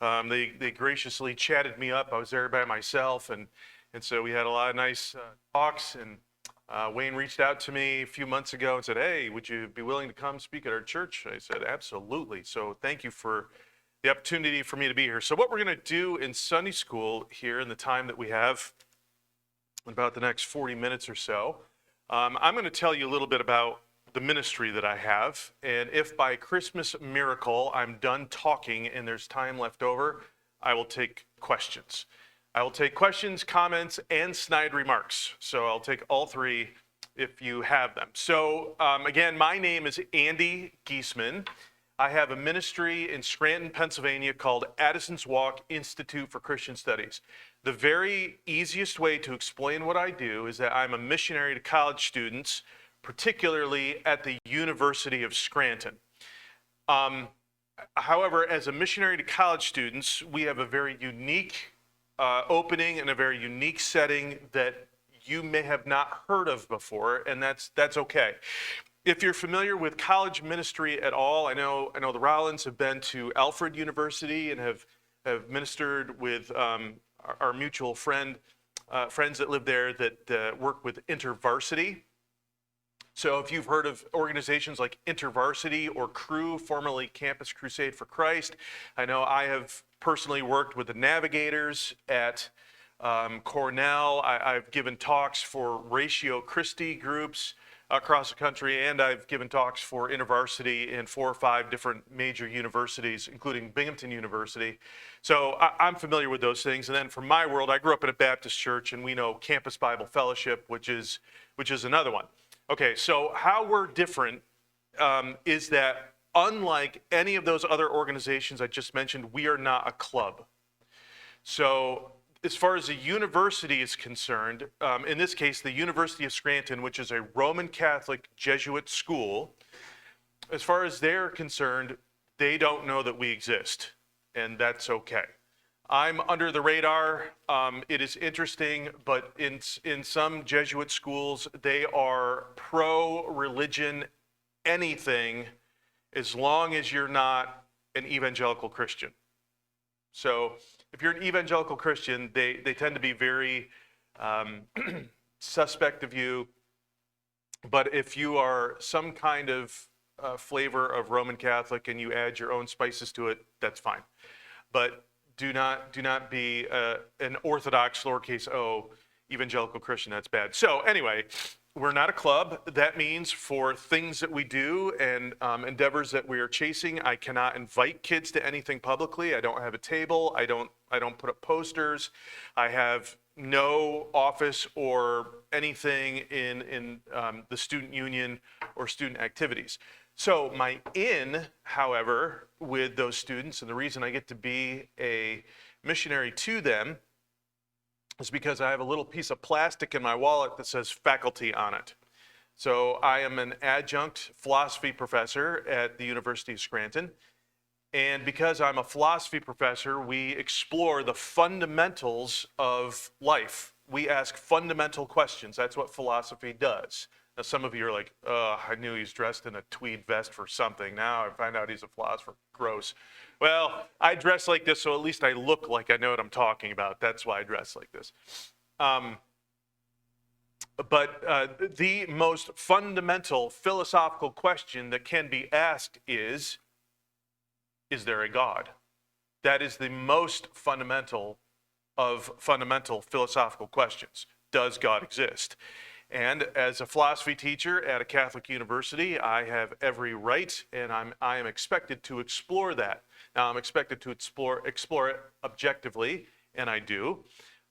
They graciously chatted me up. I was there by myself, and so we had a lot of nice talks. And Wayne reached out to me a few months ago and said, "Hey, would you be willing to come speak at our church?" I said, "Absolutely." So thank you for the opportunity for me to be here. So what we're going to do in Sunday school here in the time that we have, about the next 40 minutes or so, I'm going to tell you a little bit about the ministry that I have, and if by Christmas miracle I'm done talking and there's time left over, I will take questions. I will take questions, comments, and snide remarks. So I'll take all three if you have them. So again, my name is Andy Giesman. I have a ministry in Scranton, Pennsylvania called Addison's Walk Institute for Christian Studies. The very easiest way to explain what I do is that I'm a missionary to college students, particularly at the University of Scranton. However, as a missionary to college students, we have a very unique opening and a very unique setting that you may have not heard of before, and that's okay. If you're familiar with college ministry at all, I know the Rollins have been to Alfred University and have ministered with our mutual friends that live there that work with InterVarsity. So if you've heard of organizations like InterVarsity or Cru, formerly Campus Crusade for Christ, I know I have personally worked with the Navigators at Cornell. I've given talks for Ratio Christi groups across the country, and I've given talks for InterVarsity in 4 or 5 different major universities, including Binghamton University. So I'm familiar with those things. And then from my world, I grew up in a Baptist church, and we know Campus Bible Fellowship, which is another one. Okay, so how we're different is that unlike any of those other organizations I just mentioned, we are not a club. So as far as the university is concerned, in this case, the University of Scranton, which is a Roman Catholic Jesuit school, as far as they're concerned, they don't know that we exist, and that's okay. I'm under the radar. It is interesting, but in some Jesuit schools, they are pro-religion anything as long as you're not an evangelical Christian. So if you're an evangelical Christian, they tend to be very suspect of you. But if you are some kind of flavor of Roman Catholic and you add your own spices to it, that's fine. But do not be an Orthodox lowercase o evangelical Christian. That's bad. So anyway, we're not a club. That means for things that we do and endeavors that we are chasing, I cannot invite kids to anything publicly. I don't have a table. I don't put up posters. I have no office or anything in the student union or student activities. So my in, however, with those students, and the reason I get to be a missionary to them, is because I have a little piece of plastic in my wallet that says faculty on it. So I am an adjunct philosophy professor at the University of Scranton. And because I'm a philosophy professor, we explore the fundamentals of life. We ask fundamental questions. That's what philosophy does. Now, some of you are like, oh, I knew he was dressed in a tweed vest for something. Now I find out he's a philosopher. Gross. Well, I dress like this, so at least I look like I know what I'm talking about. That's why I dress like this. But the most fundamental philosophical question that can be asked is there a God? That is the most fundamental of fundamental philosophical questions. Does God exist? And as a philosophy teacher at a Catholic university, I have every right, and I am expected to explore that. Now, I'm expected to explore it objectively, and I do.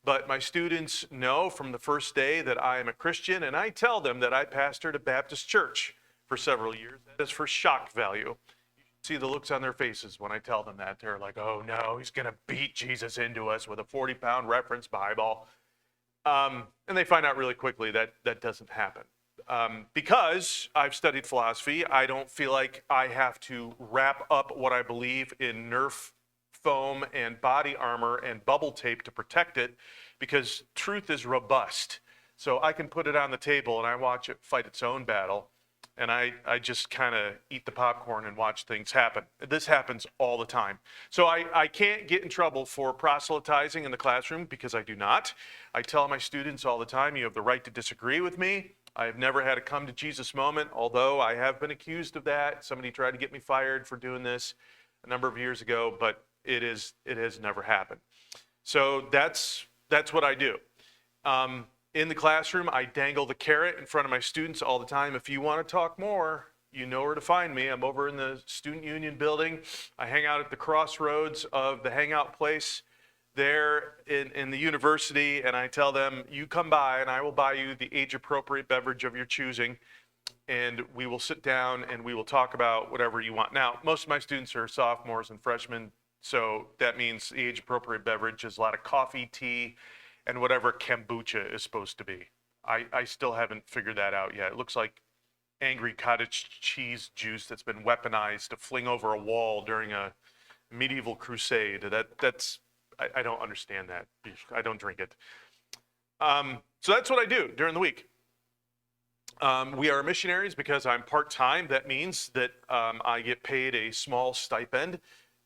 But my students know from the first day that I am a Christian, and I tell them that I pastored a Baptist church for several years. That is for shock value. You should see the looks on their faces when I tell them that. They're like, oh no, he's going to beat Jesus into us with a 40-pound reference Bible. And they find out really quickly that that doesn't happen. Because I've studied philosophy, I don't feel like I have to wrap up what I believe in Nerf foam and body armor and bubble tape to protect it, because truth is robust. So I can put it on the table and I watch it fight its own battle. and I just kind of eat the popcorn and watch things happen. This happens all the time. So I can't get in trouble for proselytizing in the classroom because I do not. I tell my students all the time, you have the right to disagree with me. I have never had a come to Jesus moment, although I have been accused of that. Somebody tried to get me fired for doing this a number of years ago, but it has never happened. So that's what I do. In the classroom, I dangle the carrot in front of my students all the time. If you want to talk more, you know where to find me. I'm over in the Student Union building. I hang out at the crossroads of the hangout place there in the university, and I tell them, you come by and I will buy you the age-appropriate beverage of your choosing, and we will sit down and we will talk about whatever you want. Now, most of my students are sophomores and freshmen, so that means the age-appropriate beverage is a lot of coffee, tea, and whatever kombucha is supposed to be. I still haven't figured that out yet. It looks like angry cottage cheese juice that's been weaponized to fling over a wall during a medieval crusade. I don't understand that. I don't drink it. So that's what I do during the week. We are missionaries because I'm part-time. That means that I get paid a small stipend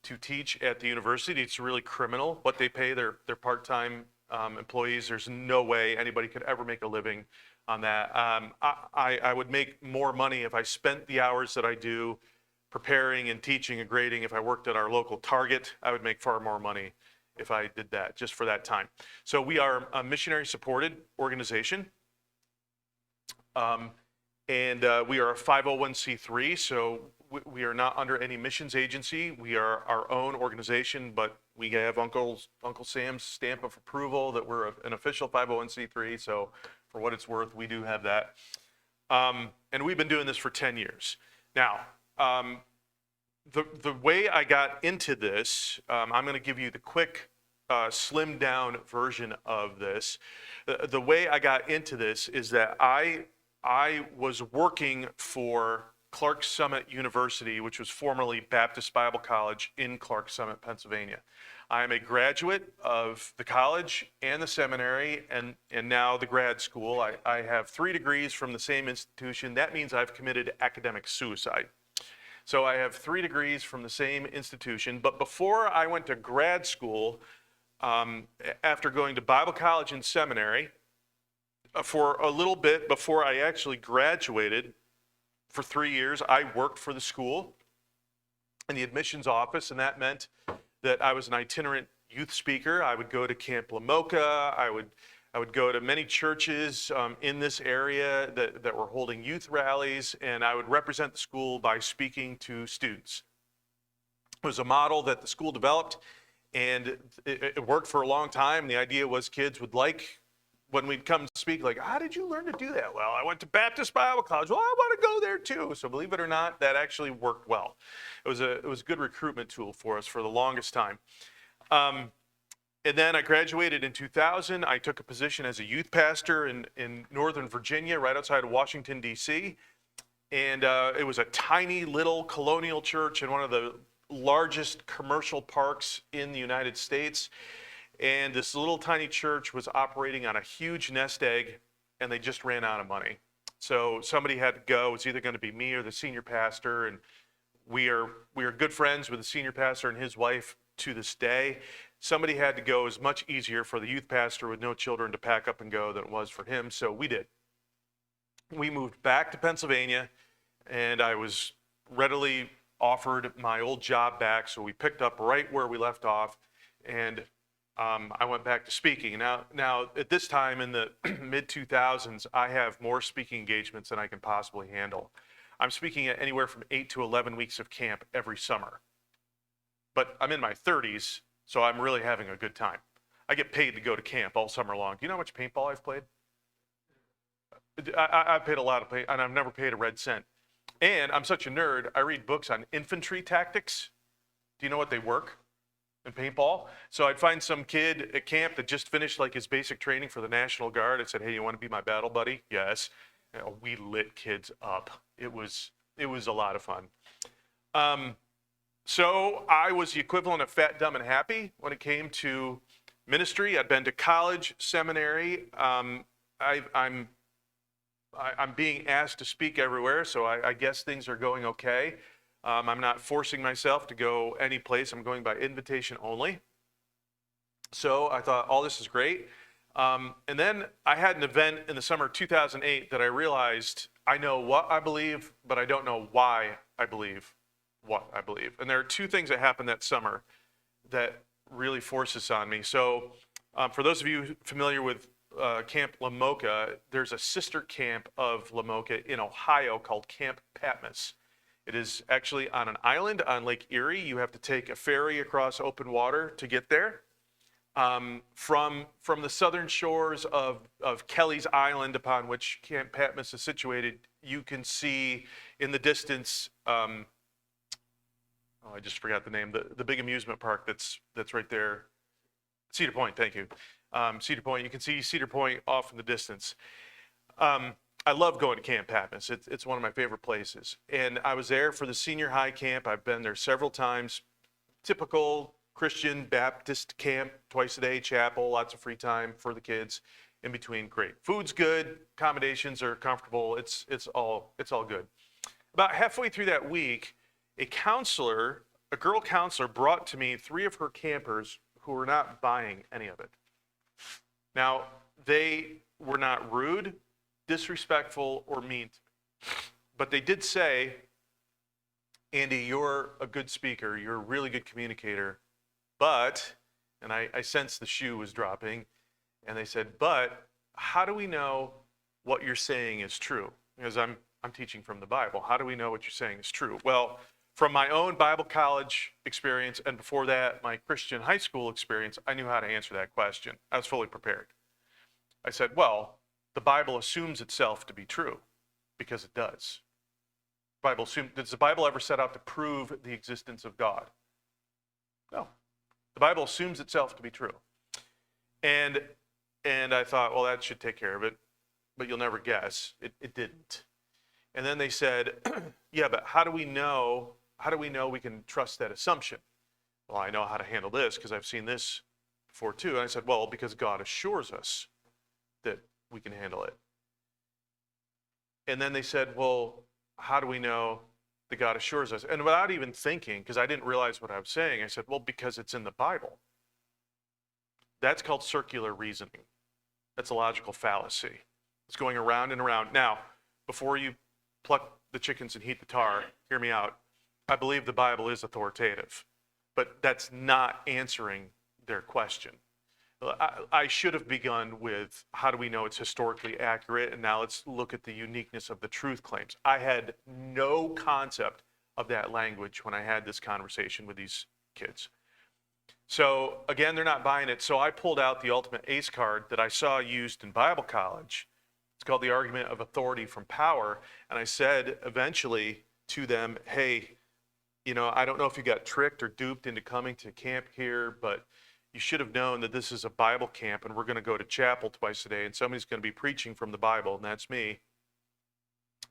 to teach at the university. It's really criminal what they pay their part-time employees. There's no way anybody could ever make a living on that. I would make more money if I spent the hours that I do preparing and teaching and grading. If I worked at our local Target, I would make far more money if I did that just for that time. So we are a missionary supported organization. And we are a 501c3, so we are not under any missions agency. We are our own organization, but we have Uncle Sam's stamp of approval that we're an official 501c3, so for what it's worth, we do have that. And we've been doing this for 10 years. Now, the way I got into this, I'm going to give you the quick, slimmed down version of this. The way I got into this is that I was working for Clark Summit University, which was formerly Baptist Bible College in Clark Summit, Pennsylvania. I am a graduate of the college and the seminary and now the grad school. I have 3 degrees from the same institution. That means I've committed academic suicide. So I have 3 degrees from the same institution. But before I went to grad school, after going to Bible college and seminary, for a little bit before I actually graduated, for 3 years, I worked for the school in the admissions office, and that meant that I was an itinerant youth speaker. I would go to Camp Lamoka. I would go to many churches in this area that were holding youth rallies, and I would represent the school by speaking to students. It was a model that the school developed, and it worked for a long time. The idea was kids would like, when we'd come speak, like, how did you learn to do that? Well, I went to Baptist Bible College. Well, I want to go there too. So believe it or not, that actually worked well. It was a good recruitment tool for us for the longest time. And then I graduated in 2000. I took a position as a youth pastor in Northern Virginia, right outside of Washington, D.C. And it was a tiny little colonial church in one of the largest commercial parks in the United States. And this little tiny church was operating on a huge nest egg, and they just ran out of money. So somebody had to go. It was either going to be me or the senior pastor, and we are good friends with the senior pastor and his wife to this day. Somebody had to go. It was much easier for the youth pastor with no children to pack up and go than it was for him, so we did. We moved back to Pennsylvania, and I was readily offered my old job back, so we picked up right where we left off, and I went back to speaking. Now, at this time in the mid-2000s, I have more speaking engagements than I can possibly handle. I'm speaking at anywhere from 8 to 11 weeks of camp every summer. But I'm in my 30s, so I'm really having a good time. I get paid to go to camp all summer long. Do you know how much paintball I've played? I've paid a lot of pay, and I've never paid a red cent. And I'm such a nerd, I read books on infantry tactics. Do you know what they work? In paintball. So I'd find some kid at camp that just finished like his basic training for the National Guard. I said, hey, you want to be my battle buddy? Yes. You know, we lit kids up. It was a lot of fun. So I was the equivalent of fat, dumb, and happy when it came to ministry. I'd been to college, seminary. I'm I'm being asked to speak everywhere, so I guess things are going okay. I'm not forcing myself to go any place. I'm going by invitation only. So I thought, all this is great. And then I had an event in the summer of 2008 that I realized I know what I believe, but I don't know why I believe what I believe. And there are two things that happened that summer that really forced this on me. So for those of you familiar with Camp Lamoka, there's a sister camp of Lamoka in Ohio called Camp Patmos. It is actually on an island on Lake Erie. You have to take a ferry across open water to get there. From the southern shores of Kelly's Island, upon which Camp Patmos is situated, you can see in the distance, I just forgot the name, the big amusement park that's right there. Cedar Point, thank you. Cedar Point, you can see Cedar Point off in the distance. I love going to Camp Patmos. It's one of my favorite places. And I was there for the senior high camp. I've been there several times. Typical Christian Baptist camp, twice a day, chapel, lots of free time for the kids. In between, great. Food's good, accommodations are comfortable. It's all good. About halfway through that week, a girl counselor, brought to me 3 of her campers who were not buying any of it. Now, they were not rude, disrespectful, or mean to me, but they did say, Andy, you're a good speaker, you're a really good communicator, but, and I sensed the shoe was dropping, and they said, but how do we know what you're saying is true? Because I'm teaching from the Bible. How do we know what you're saying is true? Well, from my own Bible college experience, and before that, my Christian high school experience, I knew how to answer that question. I was fully prepared. I said, well, the Bible assumes itself to be true, because it does. Does the Bible ever set out to prove the existence of God? No. The Bible assumes itself to be true. And I thought, well, that should take care of it, but you'll never guess. It didn't. And then they said, yeah, but how do we know we can trust that assumption? Well, I know how to handle this because I've seen this before too. And I said, well, because God assures us that we can handle it. And then they said, well, how do we know that God assures us? And without even thinking, because I didn't realize what I was saying, I said, well, because it's in the Bible. That's called circular reasoning. That's a logical fallacy. It's going around and around. Now, before you pluck the chickens and heat the tar, hear me out. I believe the Bible is authoritative, but that's not answering their question. I should have begun with, how do we know it's historically accurate? And now let's look at the uniqueness of the truth claims. I had no concept of that language when I had this conversation with these kids. So again, they're not buying it. So I pulled out the ultimate ace card that I saw used in Bible college. It's called the argument of authority from power. And I said eventually to them, hey, I don't know if you got tricked or duped into coming to camp here, but you should have known that this is a Bible camp and we're going to go to chapel twice a day and somebody's going to be preaching from the Bible, and that's me.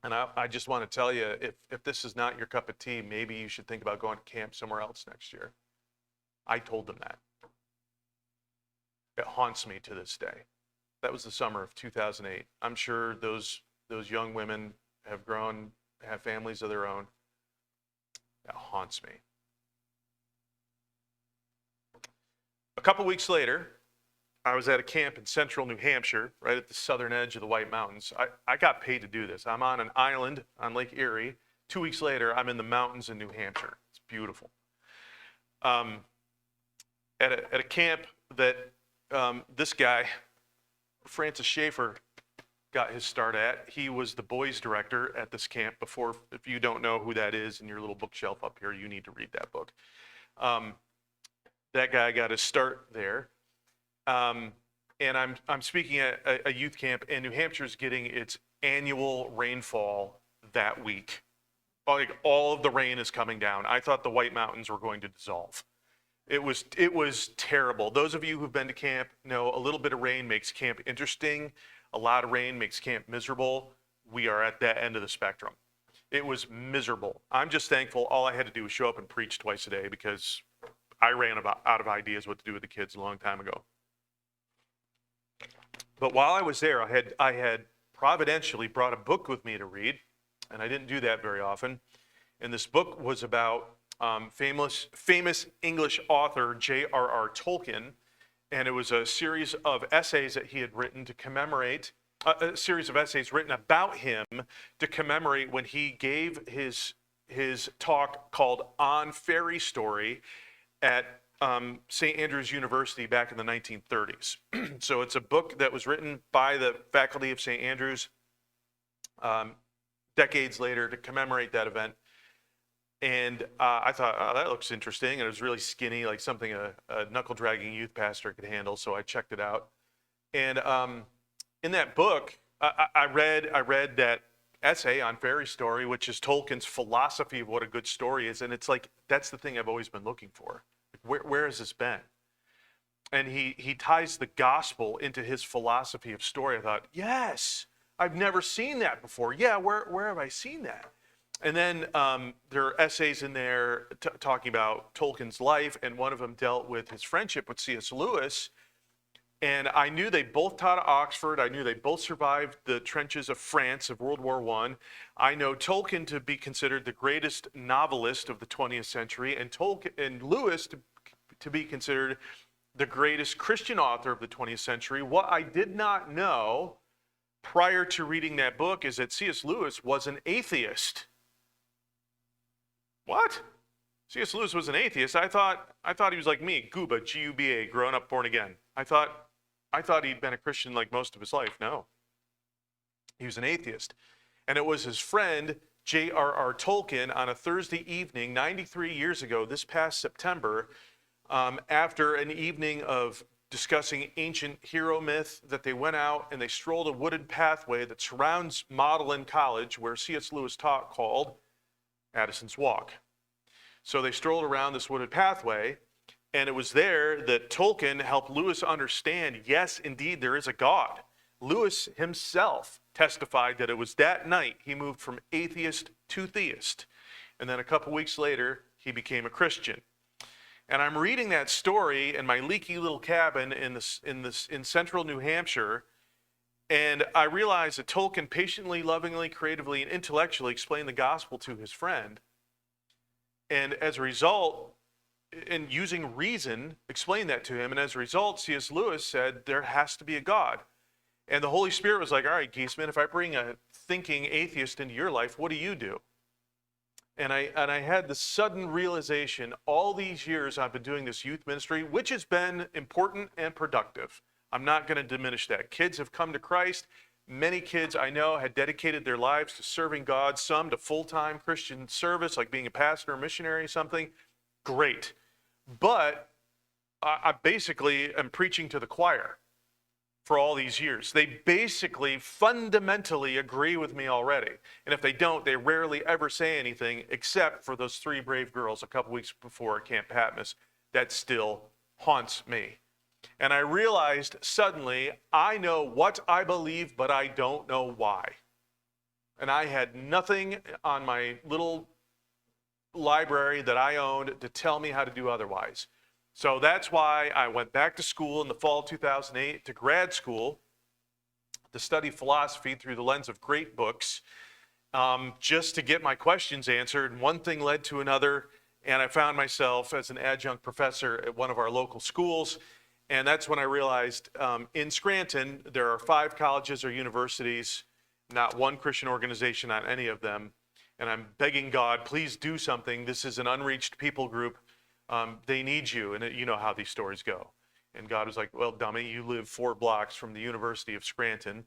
And I just want to tell you, if this is not your cup of tea, maybe you should think about going to camp somewhere else next year. I told them that. It haunts me to this day. That was the summer of 2008. I'm sure those young women have grown, have families of their own. That haunts me. A couple weeks later, I was at a camp in central New Hampshire, right at the southern edge of the White Mountains. I got paid to do this. I'm on an island on Lake Erie. 2 weeks later, I'm in the mountains in New Hampshire. It's beautiful. At a camp that this guy, Francis Schaefer, got his start at. He was the boys director at this camp before. If you don't know who that is in your little bookshelf up here, you need to read that book. That guy got his start there. And I'm speaking at a youth camp, and New Hampshire's getting its annual rainfall that week. Like, all of the rain is coming down. I thought the White Mountains were going to dissolve. It was terrible. Those of you who've been to camp know a little bit of rain makes camp interesting. A lot of rain makes camp miserable. We are at that end of the spectrum. It was miserable. I'm just thankful all I had to do was show up and preach twice a day, because I ran out of ideas what to do with the kids a long time ago. But while I was there, I had providentially brought a book with me to read, and I didn't do that very often. And this book was about famous English author J.R.R. Tolkien, and it was a series of essays that he had written to commemorate, a series of essays written about him to commemorate when he gave his talk called On Fairy Story at St. Andrews University back in the 1930s. So it's a book that was written by the faculty of St. Andrews decades later to commemorate that event. And I thought, oh, that looks interesting. And it was really skinny, like something a knuckle-dragging youth pastor could handle. So I checked it out. And in that book, I read that essay on Fairy Story, which is Tolkien's philosophy of what a good story is. And it's like, that's the thing I've always been looking for. Where has this been? And he ties the gospel into his philosophy of story. I thought, yes, I've never seen that before. Yeah, where have I seen that? And then there are essays in there talking about Tolkien's life, and one of them dealt with his friendship with C.S. Lewis. And I knew they both taught at Oxford. I knew they both survived the trenches of France of World War I. I know Tolkien to be considered the greatest novelist of the 20th century, and Lewis to be considered the greatest Christian author of the 20th century. What I did not know prior to reading that book is that C.S. Lewis was an atheist. What? C.S. Lewis was an atheist? I thought he was like me, Guba, G-U-B-A, grown up, born again. I thought he'd been a Christian like most of his life. No. He was an atheist. And it was his friend, J.R.R. Tolkien, on a Thursday evening, 93 years ago, this past September, after an evening of discussing ancient hero myth, that they went out and they strolled a wooded pathway that surrounds Magdalen College, where C.S. Lewis taught, called Addison's Walk. So they strolled around this wooded pathway, and it was there that Tolkien helped Lewis understand, yes, indeed, there is a God. Lewis himself testified that it was that night he moved from atheist to theist. And then a couple weeks later, he became a Christian. And I'm reading that story in my leaky little cabin in central New Hampshire, and I realize that Tolkien patiently, lovingly, creatively, and intellectually explained the gospel to his friend. And as a result, in using reason, explained that to him. And as a result, C.S. Lewis said, there has to be a God. And the Holy Spirit was like, all right, Geisman, if I bring a thinking atheist into your life, what do you do? And I had the sudden realization, all these years I've been doing this youth ministry, which has been important and productive. I'm not going to diminish that. Kids have come to Christ. Many kids I know had dedicated their lives to serving God, some to full-time Christian service, like being a pastor or missionary or something. Great. But I basically am preaching to the choir for all these years. They basically fundamentally agree with me already. And if they don't, they rarely ever say anything, except for those 3 brave girls a couple weeks before Camp Patmos. That still haunts me. And I realized suddenly, I know what I believe, but I don't know why. And I had nothing on my little library that I owned to tell me how to do otherwise. So that's why I went back to school in the fall of 2008 to grad school to study philosophy through the lens of great books, just to get my questions answered. And one thing led to another, and I found myself as an adjunct professor at one of our local schools. And that's when I realized in Scranton, there are 5 colleges or universities, not one Christian organization on any of them. And I'm begging God, please do something. This is an unreached people group. They need you. And you know how these stories go. And God was like, well, dummy, you live 4 blocks from the University of Scranton.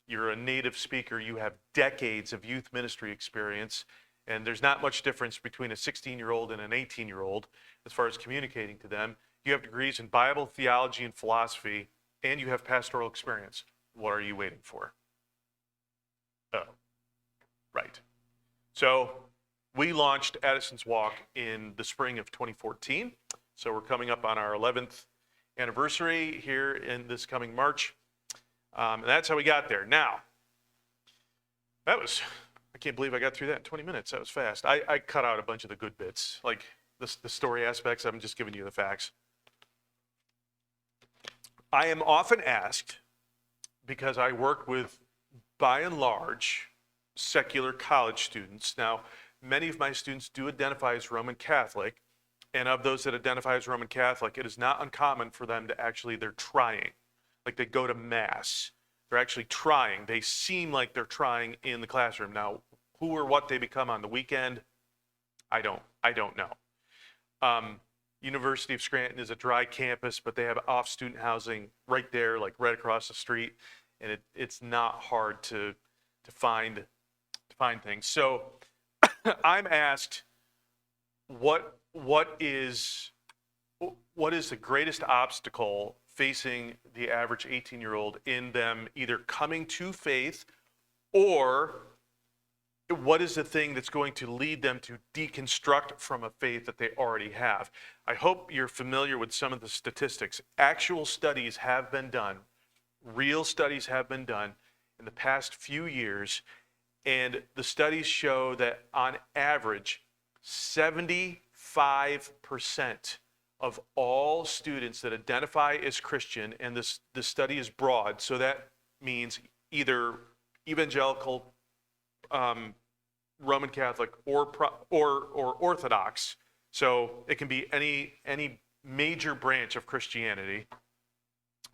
You're a native speaker. You have decades of youth ministry experience. And there's not much difference between a 16-year-old and an 18-year-old as far as communicating to them. You have degrees in Bible, theology, and philosophy, and you have pastoral experience. What are you waiting for? Oh, right. So we launched Addison's Walk in the spring of 2014. So we're coming up on our 11th anniversary here in this coming March. And that's how we got there. Now, I can't believe I got through that in 20 minutes. That was fast. I cut out a bunch of the good bits, like the story aspects. I'm just giving you the facts. I am often asked, because I work with by and large, secular college students. Now, many of my students do identify as Roman Catholic, and of those that identify as Roman Catholic, it is not uncommon for them to actually, they're trying. Like they go to Mass. They're actually trying. They seem like they're trying in the classroom. Now, who or what they become on the weekend, I don't know. University of Scranton is a dry campus, but they have off student housing right there, like right across the street, and it's not hard to find things. So I'm asked, what is the greatest obstacle facing the average 18-year-old in them either coming to faith, or what is the thing that's going to lead them to deconstruct from a faith that they already have? I hope you're familiar with some of the statistics. Actual studies have been done, real studies have been done in the past few years, and the studies show that on average, 75% of all students that identify as Christian, and this study is broad, so that means either evangelical, Roman Catholic, or Orthodox. So it can be any major branch of Christianity.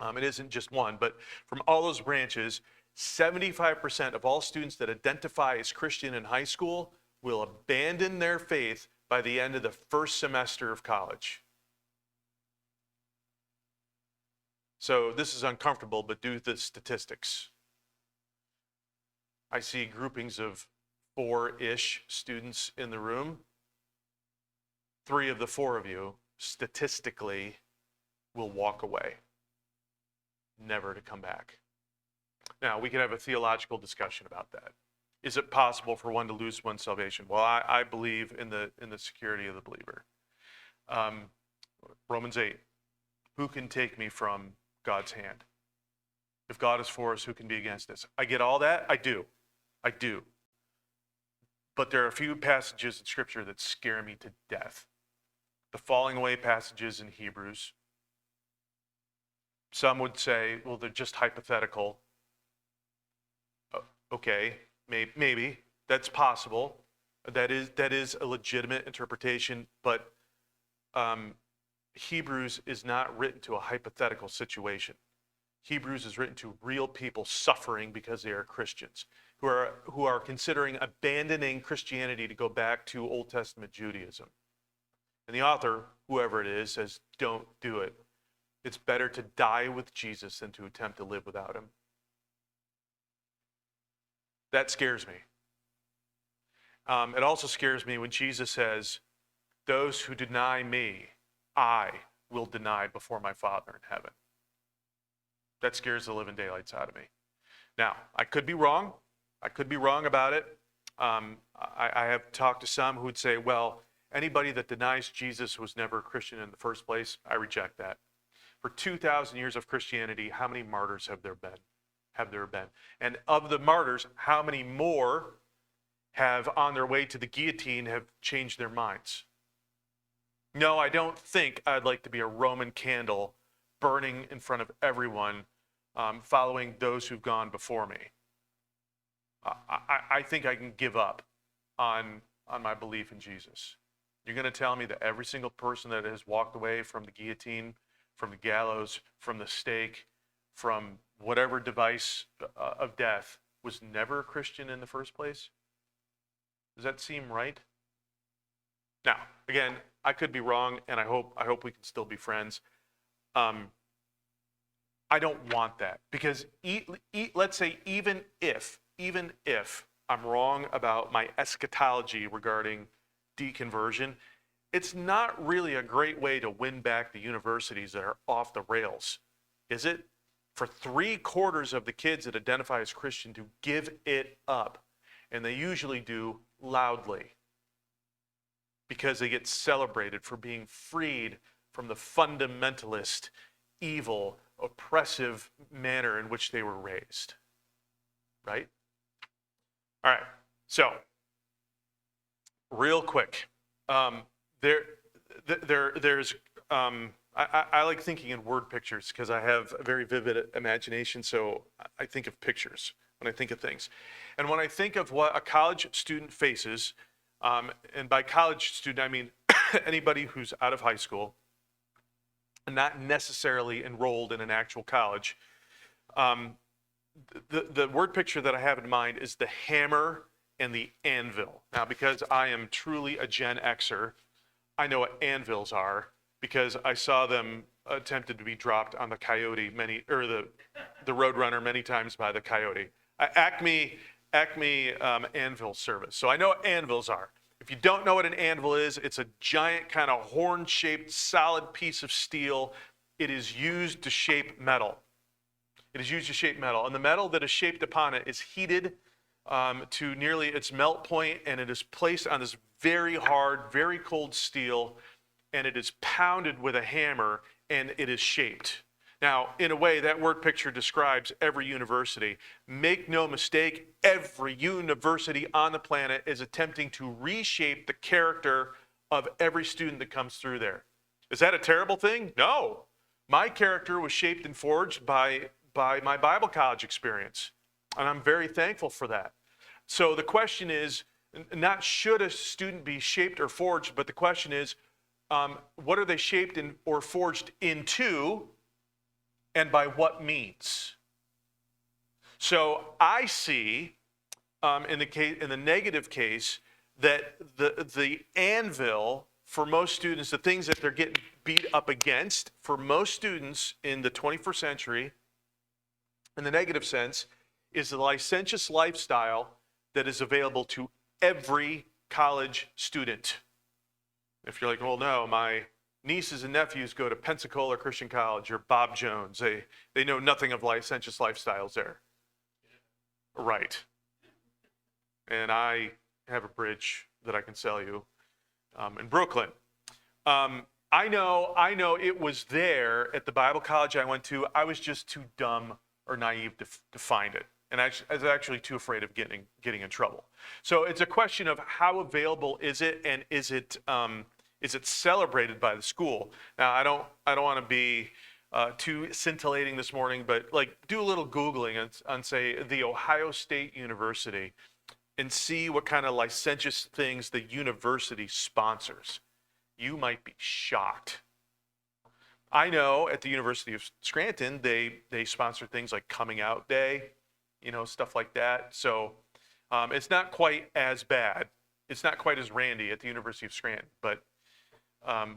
It isn't just one, but from all those branches, 75% of all students that identify as Christian in high school will abandon their faith by the end of the first semester of college. So this is uncomfortable, but do the statistics. I see groupings of 4-ish students in the room. 3 of the 4 of you, statistically, will walk away, never to come back. Now, we can have a theological discussion about that. Is it possible for one to lose one's salvation? Well, I believe in the security of the believer. Romans 8, who can take me from God's hand? If God is for us, who can be against us? I get all that. I do. But there are a few passages in Scripture that scare me to death. The falling away passages in Hebrews. Some would say, well, they're just hypothetical. Okay, maybe. That's possible. That is a legitimate interpretation, but Hebrews is not written to a hypothetical situation. Hebrews is written to real people suffering because they are Christians, who are considering abandoning Christianity to go back to Old Testament Judaism. And the author, whoever it is, says, don't do it. It's better to die with Jesus than to attempt to live without him. That scares me. It also scares me when Jesus says, those who deny me, I will deny before my Father in heaven. That scares the living daylights out of me. Now, I could be wrong. I could be wrong about it. I have talked to some who would say, well, anybody that denies Jesus was never a Christian in the first place. I reject that. For 2,000 years of Christianity, how many martyrs have there been? And of the martyrs, how many more have, on their way to the guillotine, have changed their minds? No, I don't think I'd like to be a Roman candle burning in front of everyone, following those who've gone before me. I think I can give up on my belief in Jesus. You're going to tell me that every single person that has walked away from the guillotine, from the gallows, from the stake, from whatever device of death was never a Christian in the first place? Does that seem right? Now, again, I could be wrong, and I hope we can still be friends. I don't want that, because let's say even if I'm wrong about my eschatology regarding deconversion, it's not really a great way to win back the universities that are off the rails, is it? For 3/4 of the kids that identify as Christian to give it up, and they usually do loudly, because they get celebrated for being freed from the fundamentalist, evil, oppressive manner in which they were raised, right? All right, so real quick, there's I like thinking in word pictures because I have a very vivid imagination, so I think of pictures. when I think of things. And when I think of what a college student faces, and by college student, I mean anybody who's out of high school and not necessarily enrolled in an actual college, the word picture that I have in mind is the hammer and the anvil. Now, because I am truly a Gen Xer, I know what anvils are because I saw them attempted to be dropped on the Coyote the Roadrunner many times by the Coyote. Acme anvil service. So I know what anvils are. If you don't know what an anvil is, it's a giant kind of horn-shaped solid piece of steel. It is used to shape metal. It is used to shape metal. And the metal that is shaped upon it is heated to nearly its melt point, and it is placed on this very hard, very cold steel, and it is pounded with a hammer, and it is shaped. Now, in a way, that word picture describes every university. Make no mistake, every university on the planet is attempting to reshape the character of every student that comes through there. Is that a terrible thing? No. My character was shaped and forged by my Bible college experience, and I'm very thankful for that. So the question is, not should a student be shaped or forged, but the question is, what are they shaped or forged into, and by what means? So I see, in the negative case, that the anvil for most students, the things that they're getting beat up against, for most students in the 21st century, in the negative sense, is the licentious lifestyle that is available to every college student. If you're like, well, no, my nieces and nephews go to Pensacola Christian College or Bob Jones. They know nothing of licentious lifestyles there. Right. And I have a bridge that I can sell you in Brooklyn. I know it was there at the Bible college I went to. I was just too dumb or naive to find it. And I was actually too afraid of getting in trouble. So it's a question of how available is it, and is it celebrated by the school? Now, I don't want to be too scintillating this morning, but like do a little Googling on say the Ohio State University and see what kind of licentious things the university sponsors. You might be shocked. I know at the University of Scranton, they sponsor things like Coming Out Day, stuff like that. So it's not quite as bad. It's not quite as randy at the University of Scranton, but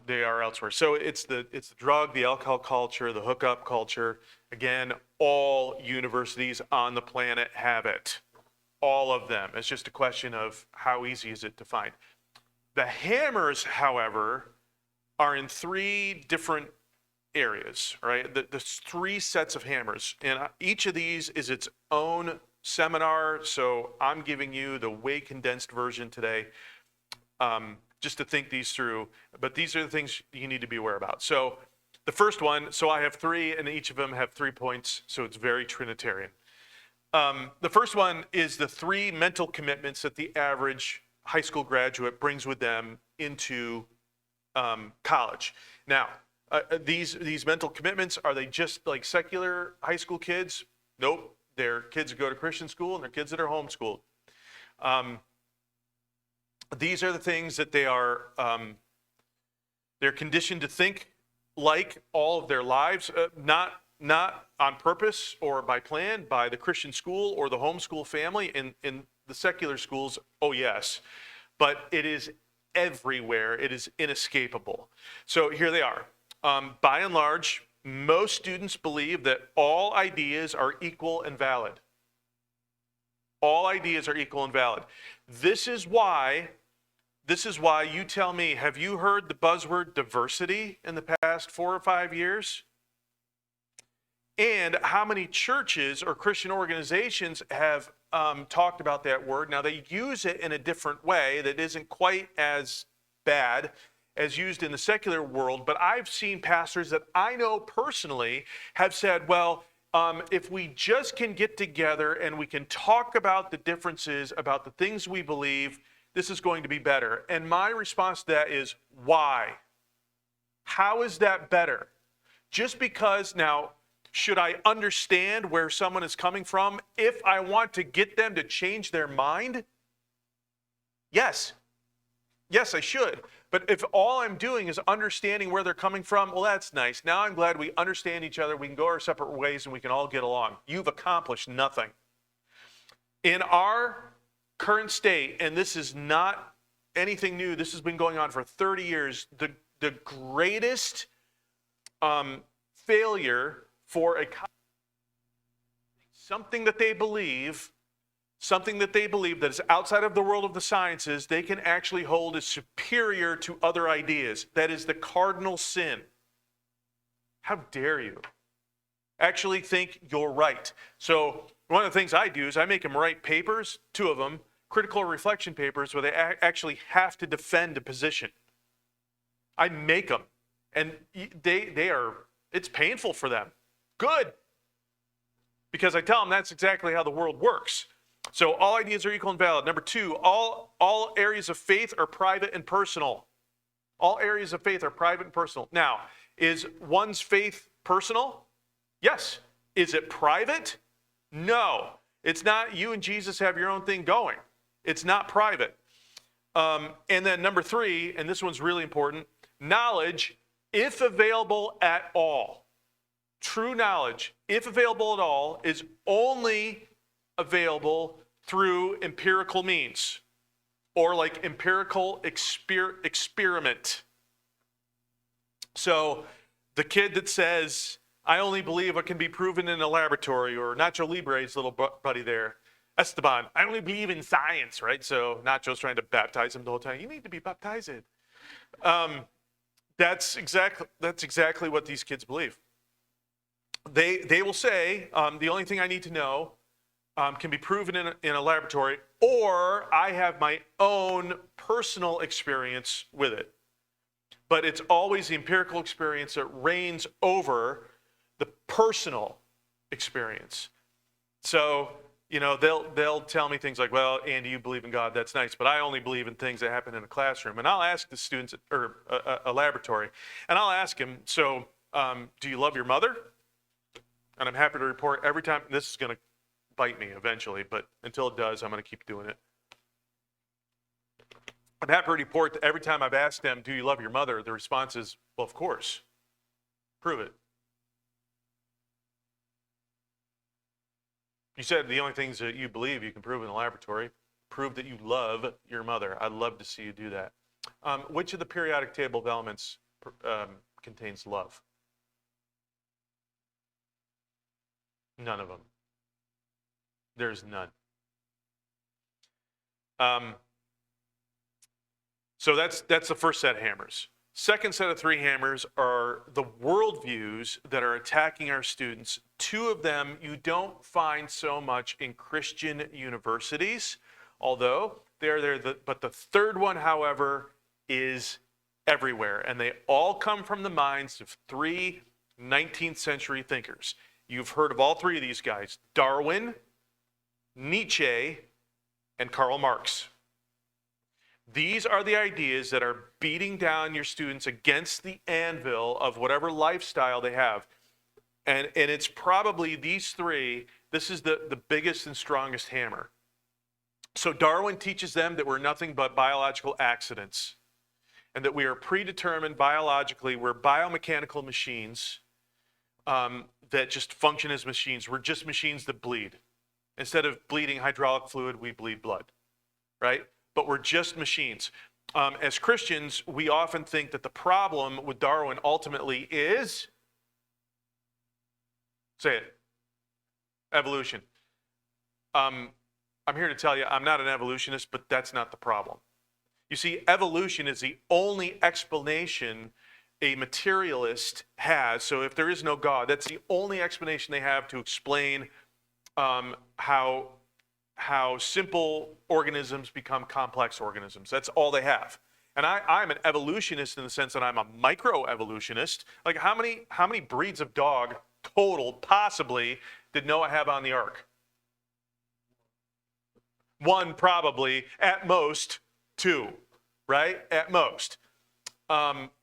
they are elsewhere. So it's the drug, the alcohol culture, the hookup culture. Again, all universities on the planet have it. All of them. It's just a question of how easy is it to find. The hammers, however, are in three different areas, right? There's three sets of hammers, and each of these is its own seminar, so I'm giving you the way condensed version today, just to think these through, but these are the things you need to be aware about. So the first one, so I have three, and each of them have 3 points, so it's very Trinitarian. The first one is the 3 mental commitments that the average high school graduate brings with them into college. Now, these mental commitments, are they just like secular high school kids? Nope. They're kids that go to Christian school, and they're kids that are homeschooled. These are the things that they're conditioned to think like all of their lives, not on purpose or by plan, by the Christian school or the homeschool family. In the secular schools, oh yes, but it is everywhere. It is inescapable. So here they are. By and large, most students believe that all ideas are equal and valid. All ideas are equal and valid. This is why you tell me, have you heard the buzzword diversity in the past 4 or 5 years? And how many churches or Christian organizations have talked about that word? Now, they use it in a different way that isn't quite as bad as used in the secular world, but I've seen pastors that I know personally have said, well, if we just can get together and we can talk about the differences, about the things we believe, this is going to be better. And my response to that is, why? How is that better? Just because, now, Should I understand where someone is coming from if I want to get them to change their mind? Yes. Yes, I should. But if all I'm doing is understanding where they're coming from, well, that's nice. Now I'm glad we understand each other. We can go our separate ways and we can all get along. You've accomplished nothing. In our current state, and this is not anything new, this has been going on for 30 years, the greatest failure for something that they believe that is outside of the world of the sciences, they can actually hold as superior to other ideas. That is the cardinal sin. How dare you actually think you're right? So one of the things I do is I make them write papers, 2 of them, critical reflection papers, where they actually have to defend a position. I make them, and it's painful for them. Good. Because I tell them that's exactly how the world works. So all ideas are equal and valid. Number 2, all areas of faith are private and personal. All areas of faith are private and personal. Now, is one's faith personal? Yes. Is it private? No. It's not. You and Jesus have your own thing going. It's not private. And then number 3, and this one's really important, knowledge, if available at all. True knowledge, if available at all, is only available through empirical means, or like empirical experiment. So the kid that says, I only believe it can be proven in a laboratory, or Nacho Libre's little buddy there, Esteban, I only believe in science, right? So Nacho's trying to baptize him the whole time. You need to be baptized. That's exactly what these kids believe. They will say, the only thing I need to know can be proven in a laboratory, or I have my own personal experience with it. But it's always the empirical experience that reigns over the personal experience. So, they'll tell me things like, well, Andy, you believe in God, that's nice, but I only believe in things that happen in a classroom. And I'll ask the students, or a laboratory, and I'll ask him, so do you love your mother? And I'm happy to report every time, this is going to bite me eventually, but until it does, I'm going to keep doing it. I'm happy to report that every time I've asked them, do you love your mother? The response is, well, of course. Prove it. You said the only things that you believe you can prove in the laboratory. Prove that you love your mother. I'd love to see you do that. Which of the periodic table of elements contains love? None of them. There's none. So that's the first set of hammers. Second set of 3 hammers are the worldviews that are attacking our students. 2 of them you don't find so much in Christian universities, although they're there. But the third one, however, is everywhere. And they all come from the minds of 3 19th century thinkers. You've heard of all 3 of these guys: Darwin, Nietzsche, and Karl Marx. These are the ideas that are beating down your students against the anvil of whatever lifestyle they have. And it's probably these 3, this is the biggest and strongest hammer. So Darwin teaches them that we're nothing but biological accidents, and that we are predetermined biologically. We're biomechanical machines that just function as machines. We're just machines that bleed. Instead of bleeding hydraulic fluid, we bleed blood, right? But we're just machines. As Christians, we often think that the problem with Darwin ultimately is, say it, evolution. I'm here to tell you, I'm not an evolutionist, but that's not the problem. You see, evolution is the only explanation a materialist has. So if there is no God, that's the only explanation they have to explain how simple organisms become complex organisms. That's all they have. And I'm an evolutionist in the sense that I'm a microevolutionist. Like how many breeds of dog total possibly did Noah have on the ark? 1 probably, at most 2, right? At most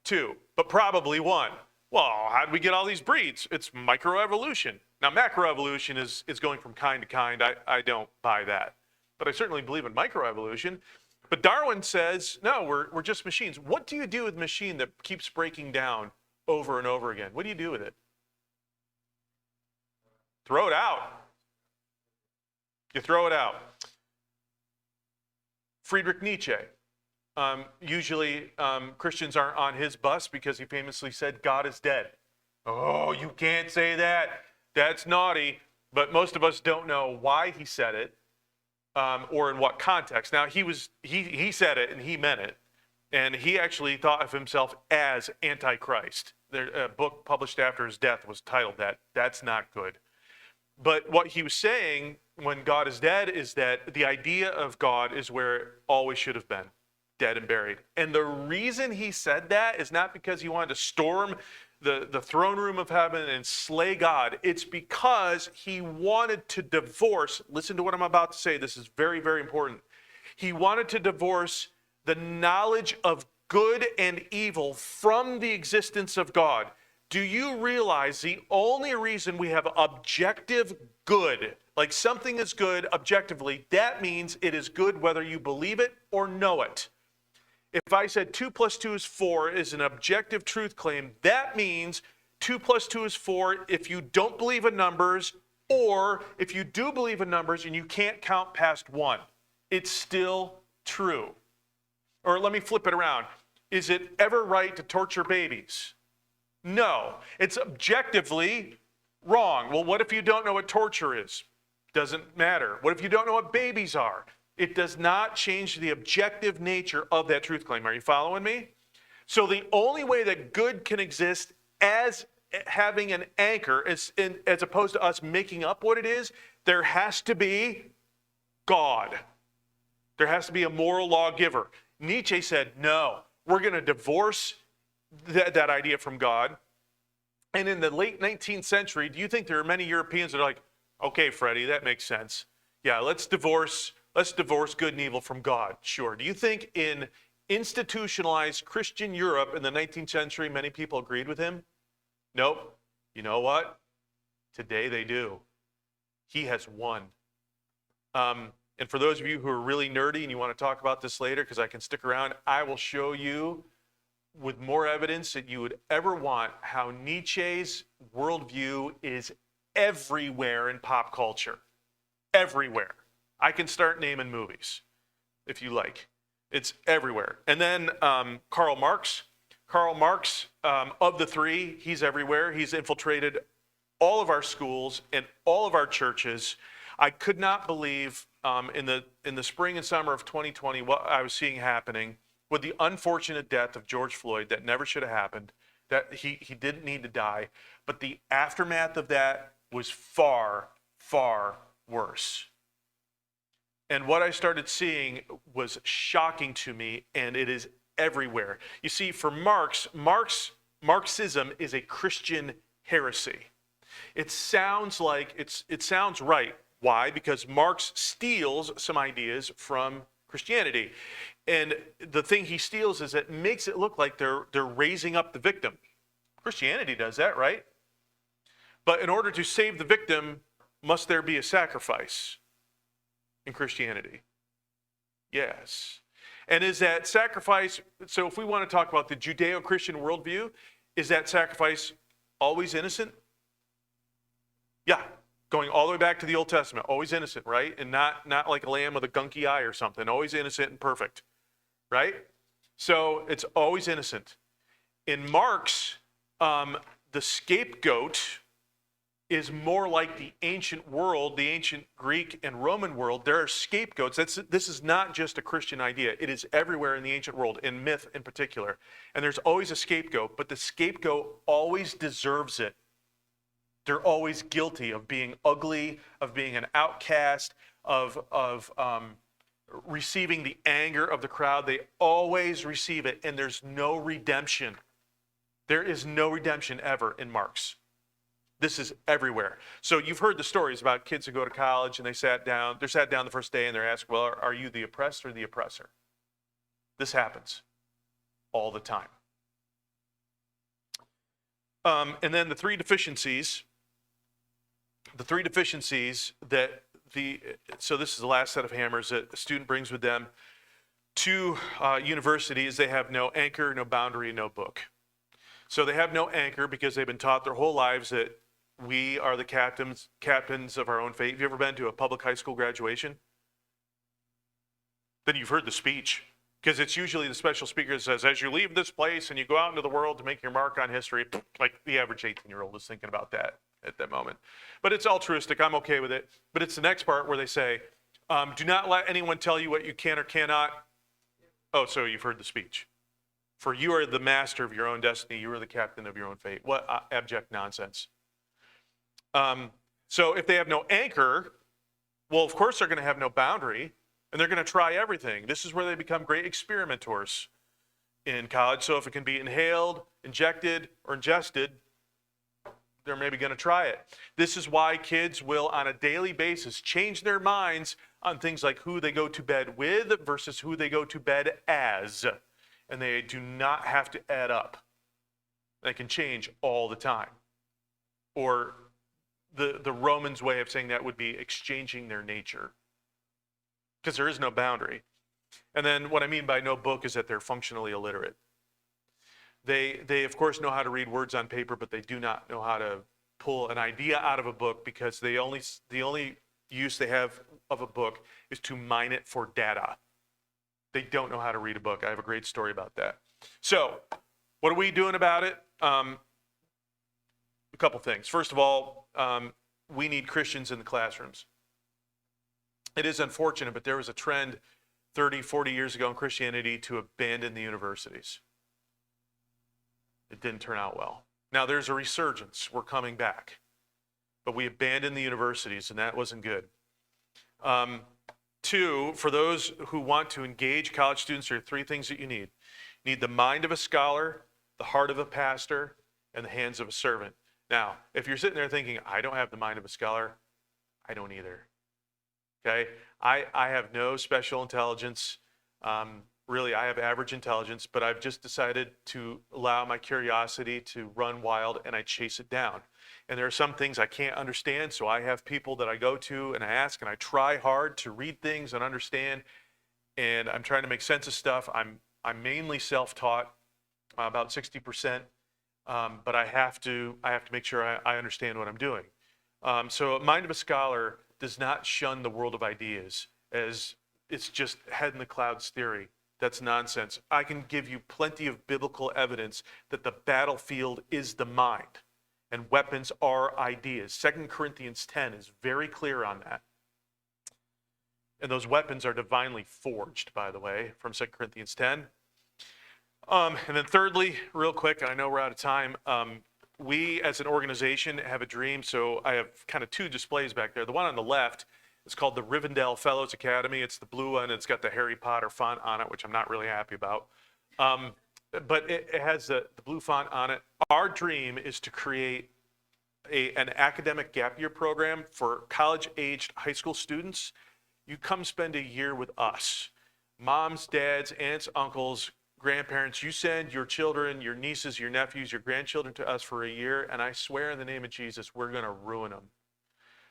2, but probably 1. Well, how did we get all these breeds? It's microevolution. Now, macroevolution is going from kind to kind. I don't buy that. But I certainly believe in microevolution. But Darwin says, no, we're just machines. What do you do with a machine that keeps breaking down over and over again? What do you do with it? Throw it out. You throw it out. Friedrich Nietzsche. Usually Christians aren't on his bus because he famously said, God is dead. Oh, you can't say that. That's naughty. But most of us don't know why he said it or in what context. Now, he said it and he meant it. And he actually thought of himself as Antichrist. A book published after his death was titled that. That's not good. But what he was saying when God is dead is that the idea of God is where it always should have been. Dead and buried. And the reason he said that is not because he wanted to storm the throne room of heaven and slay God. It's because he wanted to divorce, listen to what I'm about to say, this is very, very important. He wanted to divorce the knowledge of good and evil from the existence of God. Do you realize the only reason we have objective good, like something is good objectively, that means it is good whether you believe it or know it. If I said 2 + 2 is 4 is an objective truth claim, that means 2 + 2 is 4 if you don't believe in numbers, or if you do believe in numbers and you can't count past 1. It's still true. Or let me flip it around. Is it ever right to torture babies? No. It's objectively wrong. Well, what if you don't know what torture is? Doesn't matter. What if you don't know what babies are? It does not change the objective nature of that truth claim. Are you following me? So the only way that good can exist as having an anchor, as opposed to us making up what it is, there has to be God. There has to be a moral lawgiver. Nietzsche said, no, we're going to divorce that idea from God. And in the late 19th century, do you think there are many Europeans that are like, okay, Freddie, that makes sense. Yeah, let's divorce good and evil from God. Sure. Do you think in institutionalized Christian Europe in the 19th century, many people agreed with him? Nope. You know what? Today they do. He has won. And for those of you who are really nerdy and you want to talk about this later, because I can stick around, I will show you with more evidence that you would ever want how Nietzsche's worldview is everywhere in pop culture. Everywhere. I can start naming movies, if you like. It's everywhere. And then Karl Marx. Karl Marx, of the three, he's everywhere. He's infiltrated all of our schools and all of our churches. I could not believe in the spring and summer of 2020 what I was seeing happening with the unfortunate death of George Floyd that never should have happened, that he didn't need to die. But the aftermath of that was far, far worse. And what I started seeing was shocking to me, and it is everywhere. You see, for Marxism is a Christian heresy. It sounds right. Why? Because Marx steals some ideas from Christianity. And the thing he steals is it makes it look like they're raising up the victim. Christianity does that, right? But in order to save the victim, must there be a sacrifice? In Christianity? Yes. And is that sacrifice, so if we want to talk about the Judeo-Christian worldview, is that sacrifice always innocent? Yeah, going all the way back to the Old Testament, always innocent, right? And not like a lamb with a gunky eye or something, always innocent and perfect, right? So it's always innocent. In Marx, the scapegoat is more like the ancient world, the ancient Greek and Roman world. There are scapegoats. This is not just a Christian idea. It is everywhere in the ancient world, in myth in particular. And there's always a scapegoat, but the scapegoat always deserves it. They're always guilty of being ugly, of being an outcast, of receiving the anger of the crowd. They always receive it, and there's no redemption. There is no redemption ever in Marx. This is everywhere. So you've heard the stories about kids who go to college and they're sat down the first day and they're asked, well, are you the oppressed or the oppressor? This happens all the time. And then the three deficiencies that so this is the last set of hammers that a student brings with them to universities. They have no anchor, no boundary, no book. So they have no anchor because they've been taught their whole lives that we are the captains of our own fate. Have you ever been to a public high school graduation? Then you've heard the speech, because it's usually the special speaker that says, as you leave this place and you go out into the world to make your mark on history, like the average 18-year-old is thinking about that at that moment. But it's altruistic. I'm okay with it. But it's the next part where they say, do not let anyone tell you what you can or cannot. Oh, so you've heard the speech. For you are the master of your own destiny. You are the captain of your own fate. What abject nonsense. So if they have no anchor, well, of course they're going to have no boundary, and they're going to try everything. This is where they become great experimentors in college. So if it can be inhaled, injected, or ingested, they're maybe going to try it. This is why kids will, on a daily basis, change their minds on things like who they go to bed with versus who they go to bed as. And they do not have to add up. They can change all the time. Or the Romans' way of saying that would be exchanging their nature, because there is no boundary. And then what I mean by no book is that they're functionally illiterate. They of course know how to read words on paper, but they do not know how to pull an idea out of a book, because the only use they have of a book is to mine it for data. They don't know how to read a book. I have a great story about that. So what are we doing about it? A couple things. First of all, we need Christians in the classrooms. It is unfortunate, but there was a trend 30, 40 years ago in Christianity to abandon the universities. It didn't turn out well. Now there's a resurgence. We're coming back. But we abandoned the universities, and that wasn't good. Two, for those who want to engage college students, there are three things that you need. You need the mind of a scholar, the heart of a pastor, and the hands of a servant. Now, if you're sitting there thinking, I don't have the mind of a scholar, I don't either. Okay? I have no special intelligence. Really, I have average intelligence, but I've just decided to allow my curiosity to run wild, and I chase it down. And there are some things I can't understand, so I have people that I go to and I ask, and I try hard to read things and understand, and I'm trying to make sense of stuff. I'm mainly self-taught, about 60%, but I have to make sure I understand what I'm doing. So mind of a scholar does not shun the world of ideas as it's just head in the clouds theory. That's nonsense. I can give you plenty of biblical evidence that the battlefield is the mind and weapons are ideas. 2 Corinthians 10 is very clear on that. And those weapons are divinely forged, by the way, from 2 Corinthians 10. And then thirdly, real quick, and I know we're out of time, we as an organization have a dream. So I have kind of two displays back there. The one on the left is called the Rivendell Fellows Academy. It's the blue one. It's got the Harry Potter font on it, which I'm not really happy about. But it has the blue font on it. Our dream is to create an academic gap year program for college-aged high school students. You come spend a year with us. Moms, dads, aunts, uncles, grandparents, you send your children, your nieces, your nephews, your grandchildren to us for a year, and I swear in the name of Jesus, we're going to ruin them.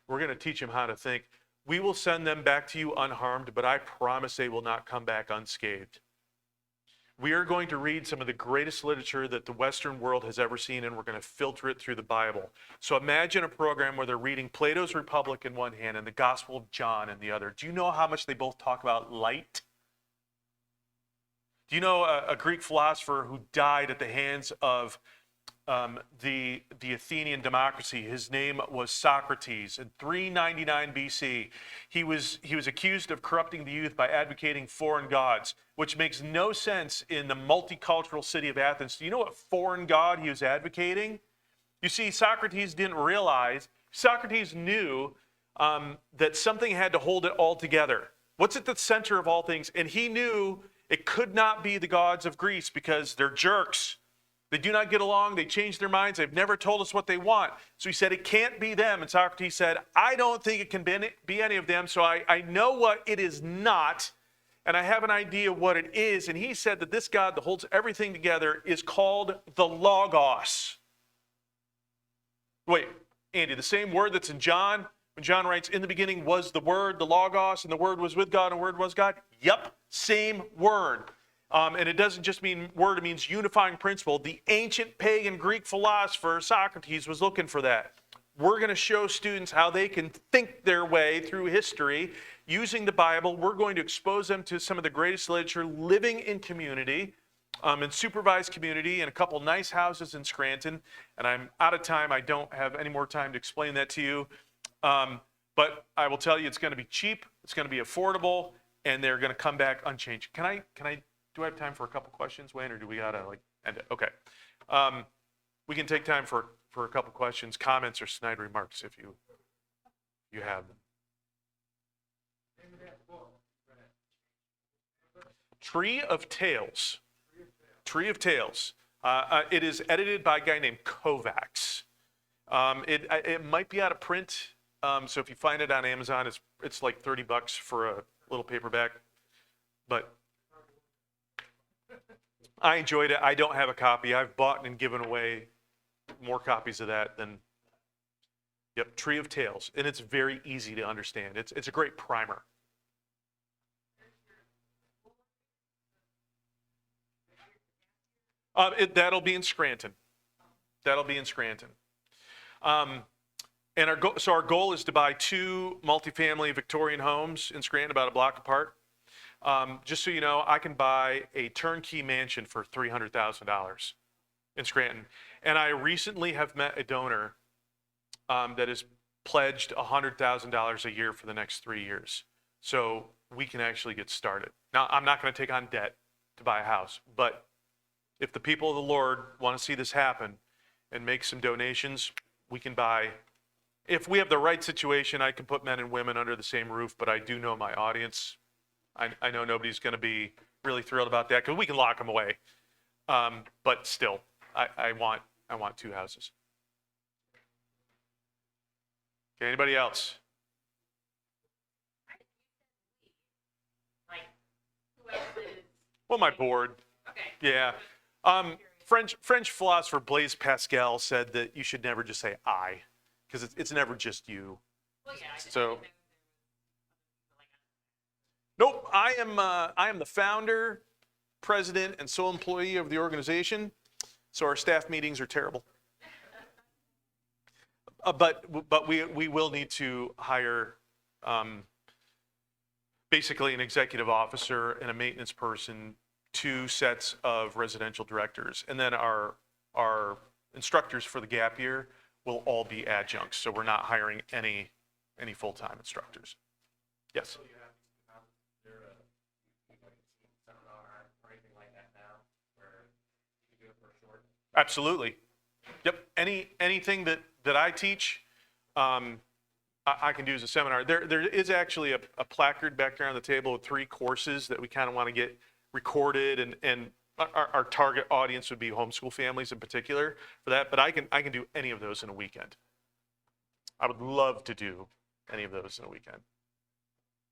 We're going to teach them how to think. We will send them back to you unharmed, but I promise they will not come back unscathed. We are going to read some of the greatest literature that the Western world has ever seen, and we're going to filter it through the Bible. So imagine a program where they're reading Plato's Republic in one hand and the Gospel of John in the other. Do you know how much they both talk about light? Do you know a Greek philosopher who died at the hands of the Athenian democracy? His name was Socrates. In 399 BC, he was accused of corrupting the youth by advocating foreign gods, which makes no sense in the multicultural city of Athens. Do you know what foreign god he was advocating? You see, Socrates didn't realize, Socrates knew that something had to hold it all together. What's at the center of all things? And he knew it could not be the gods of Greece because they're jerks. They do not get along. They change their minds. They've never told us what they want. So he said, it can't be them. And Socrates said, I don't think it can be any of them. So I know what it is not, and I have an idea what it is. And he said that this God that holds everything together is called the Logos. Wait, Andy, the same word that's in John, when John writes, in the beginning was the Word, the Logos, and the Word was with God, and the Word was God? Yep, same word. And it doesn't just mean word, it means unifying principle. The ancient pagan Greek philosopher Socrates was looking for that. We're going to show students how they can think their way through history using the Bible. We're going to expose them to some of the greatest literature, living in community, in supervised community, in a couple nice houses in Scranton. And I'm out of time. I don't have any more time to explain that to you. But I will tell you, it's going to be cheap, it's going to be affordable, and they're going to come back unchanged. Do I have time for a couple questions, Wayne, or do we got to end it? Okay. We can take time for a couple questions, comments, or snide remarks if you have them. Tree of Tales. Tree of Tales. It is edited by a guy named Kovacs. It might be out of print, so if you find it on Amazon, it's like $30 for a little paperback. But I enjoyed it. I don't have a copy. I've bought and given away more copies of that than, yep, Tree of Tales. And it's very easy to understand. It's a great primer. That'll be in Scranton. That'll be in Scranton. And our goal is to buy 2 multifamily Victorian homes in Scranton, about a block apart. Just so you know, I can buy a turnkey mansion for $300,000 in Scranton. And I recently have met a donor that has pledged $100,000 a year for the next 3 years. So we can actually get started. Now, I'm not going to take on debt to buy a house, but if the people of the Lord want to see this happen and make some donations, we can buy. If we have the right situation, I can put men and women under the same roof, but I do know my audience. I know nobody's going to be really thrilled about that because we can lock them away. But still, I want 2 houses. Okay, anybody else? Well, my board. Okay. Yeah. French philosopher Blaise Pascal said that you should never just say I, because it's never just you. Well, yeah, so. Nope, I am the founder, president, and sole employee of the organization, so our staff meetings are terrible. But we will need to hire basically an executive officer and a maintenance person, 2 sets of residential directors, and then our instructors for the gap year will all be adjuncts, so we're not hiring any full-time instructors. Yes? Absolutely. Yep. Anything that I teach, I can do as a seminar. There is actually a placard back there on the table with 3 courses that we kind of want to get recorded, and our target audience would be homeschool families in particular for that. But I can do any of those in a weekend. I would love to do any of those in a weekend.